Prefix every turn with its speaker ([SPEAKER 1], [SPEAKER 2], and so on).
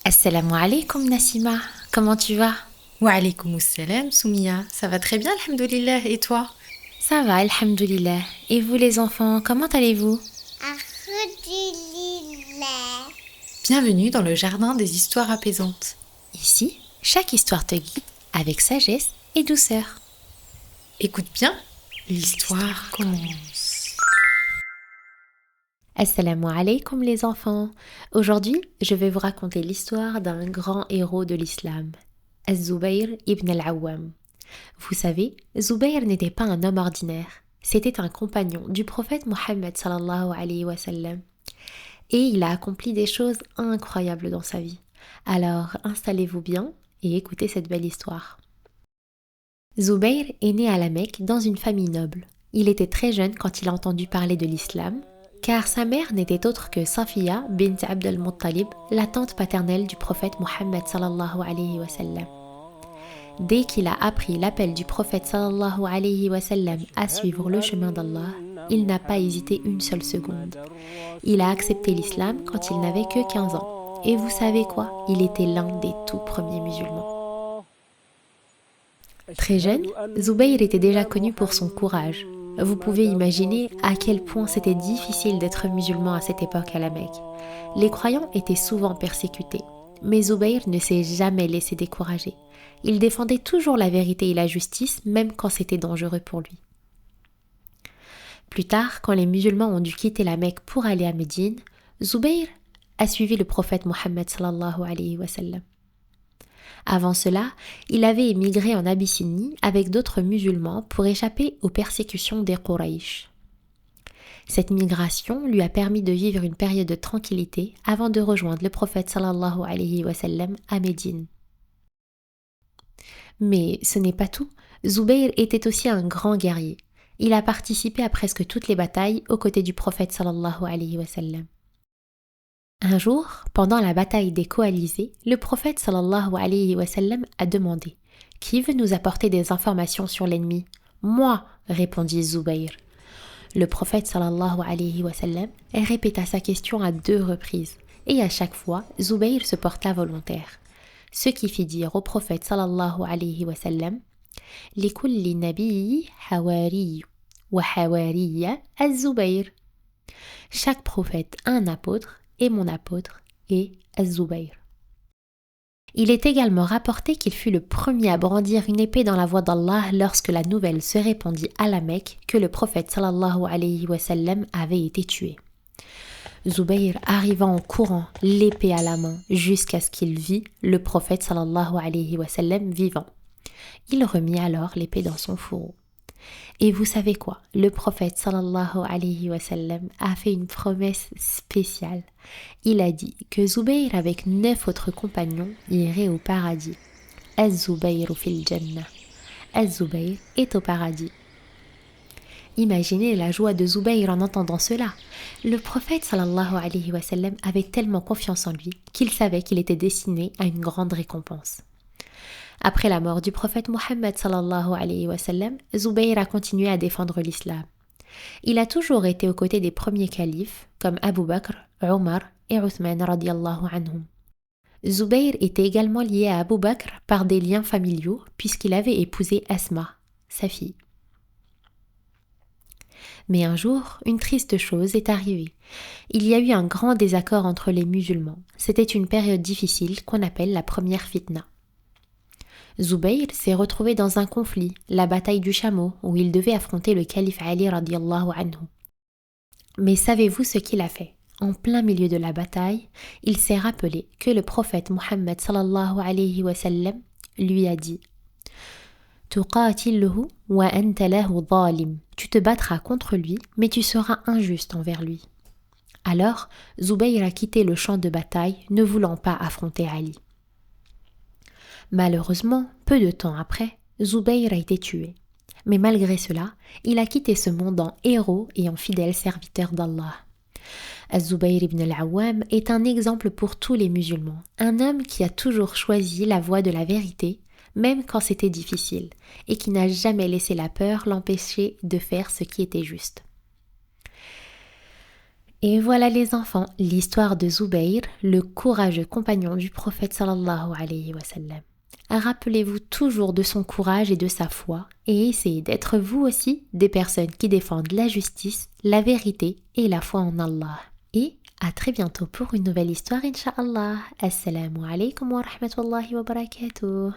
[SPEAKER 1] Assalamu alaikum Nassima, comment tu vas?
[SPEAKER 2] Wa alaykoum salam, Soumia. Ça va très bien, alhamdoulilah. Et toi?
[SPEAKER 1] Ça va, alhamdoulilah. Et vous les enfants, comment allez-vous?
[SPEAKER 3] Alhamdulillah.
[SPEAKER 2] Bienvenue dans le jardin des histoires apaisantes.
[SPEAKER 1] Ici, chaque histoire te guide avec sagesse et douceur.
[SPEAKER 2] Écoute bien, l'histoire commence.
[SPEAKER 1] Assalamu alaikum les enfants. Aujourd'hui, je vais vous raconter l'histoire d'un grand héros de l'islam, Az-Zubayr ibn al-Awwam. Vous savez, Zubayr n'était pas un homme ordinaire. C'était un compagnon du prophète Mohammed sallallahu alayhi wa sallam. Et il a accompli des choses incroyables dans sa vie. Alors installez-vous bien et écoutez cette belle histoire. Zubayr est né à la Mecque dans une famille noble. Il était très jeune quand il a entendu parler de l'islam, car sa mère n'était autre que Safiya bint Abd al-Muttalib, la tante paternelle du prophète Mohammed sallallahu alayhi wa sallam. Dès qu'il a appris l'appel du prophète sallallahu alayhi wa sallam à suivre le chemin d'Allah, il n'a pas hésité une seule seconde. Il a accepté l'islam quand il n'avait que 15 ans. Et vous savez quoi? Il était l'un des tout premiers musulmans. Très jeune, Zubayr était déjà connu pour son courage. Vous pouvez imaginer à quel point c'était difficile d'être musulman à cette époque à la Mecque. Les croyants étaient souvent persécutés, mais Zubayr ne s'est jamais laissé décourager. Il défendait toujours la vérité et la justice, même quand c'était dangereux pour lui. Plus tard, quand les musulmans ont dû quitter la Mecque pour aller à Médine, Zubayr a suivi le prophète Mohammed sallallahu alayhi wa sallam. Avant cela, il avait émigré en Abyssinie avec d'autres musulmans pour échapper aux persécutions des Quraysh. Cette migration lui a permis de vivre une période de tranquillité avant de rejoindre le prophète sallallahu alayhi wa sallam à Médine. Mais ce n'est pas tout. Zubayr était aussi un grand guerrier. Il a participé à presque toutes les batailles aux côtés du prophète sallallahu alayhi wa sallam. Un jour, pendant la bataille des coalisés, le prophète sallallahu alayhi wa sallam a demandé: Qui veut nous apporter des informations sur l'ennemi? Moi, répondit Zubayr. Le prophète sallallahu alayhi wa sallam répéta sa question à 2 reprises, et à chaque fois, Zubayr se porta volontaire. Ce qui fit dire au prophète sallallahu alayhi wa sallam: لكل نبي حواري وحواري الزبير. Chaque prophète a un apôtre, et mon apôtre est Az-Zubayr. Il est également rapporté qu'il fut le premier à brandir une épée dans la voie d'Allah lorsque la nouvelle se répandit à la Mecque que le prophète sallallahu alayhi wa sallam avait été tué. Zubayr arriva en courant, l'épée à la main, jusqu'à ce qu'il vit le prophète sallallahu alayhi wa sallam vivant. Il remit alors l'épée dans son fourreau. Et vous savez quoi? Le prophète sallallahu alayhi wa sallam a fait une promesse spéciale. Il a dit que Zubayr avec 9 autres compagnons irait au paradis. Az-Zubayru fil Jannah. Az-Zubayr est au paradis. Imaginez la joie de Zubayr en entendant cela. Le prophète sallallahu alayhi wa sallam avait tellement confiance en lui qu'il savait qu'il était destiné à une grande récompense. Après la mort du prophète Mohammed sallallahu alayhi wa sallam, Zubayr a continué à défendre l'islam. Il a toujours été aux côtés des premiers califes comme Abu Bakr, Omar et Uthman radiyallahu anhum. Zubayr était également lié à Abu Bakr par des liens familiaux puisqu'il avait épousé Asma, sa fille. Mais un jour, une triste chose est arrivée. Il y a eu un grand désaccord entre les musulmans. C'était une période difficile qu'on appelle la première fitna. Zubayr s'est retrouvé dans un conflit, la bataille du chameau, où il devait affronter le calife Ali radiyallahu anhu. Mais savez-vous ce qu'il a fait? En plein milieu de la bataille, il s'est rappelé que le prophète Mohammed sallallahu alayhi wa sallam lui a dit: Tuqatiluhu wa anta lahu zalim. Tu te battras contre lui, mais tu seras injuste envers lui. Alors, Zubayr a quitté le champ de bataille, ne voulant pas affronter Ali. Malheureusement, peu de temps après, Zubayr a été tué. Mais malgré cela, il a quitté ce monde en héros et en fidèle serviteur d'Allah. Az-Zubayr ibn al-Awwam est un exemple pour tous les musulmans, un homme qui a toujours choisi la voie de la vérité, même quand c'était difficile, et qui n'a jamais laissé la peur l'empêcher de faire ce qui était juste. Et voilà les enfants, l'histoire de Zubayr, le courageux compagnon du prophète sallallahu alayhi wa sallam. Rappelez-vous toujours de son courage et de sa foi et essayez d'être vous aussi des personnes qui défendent la justice, la vérité et la foi en Allah. Et à très bientôt pour une nouvelle histoire, Inch'Allah. Assalamu alaikum wa rahmatullahi wa barakatuh.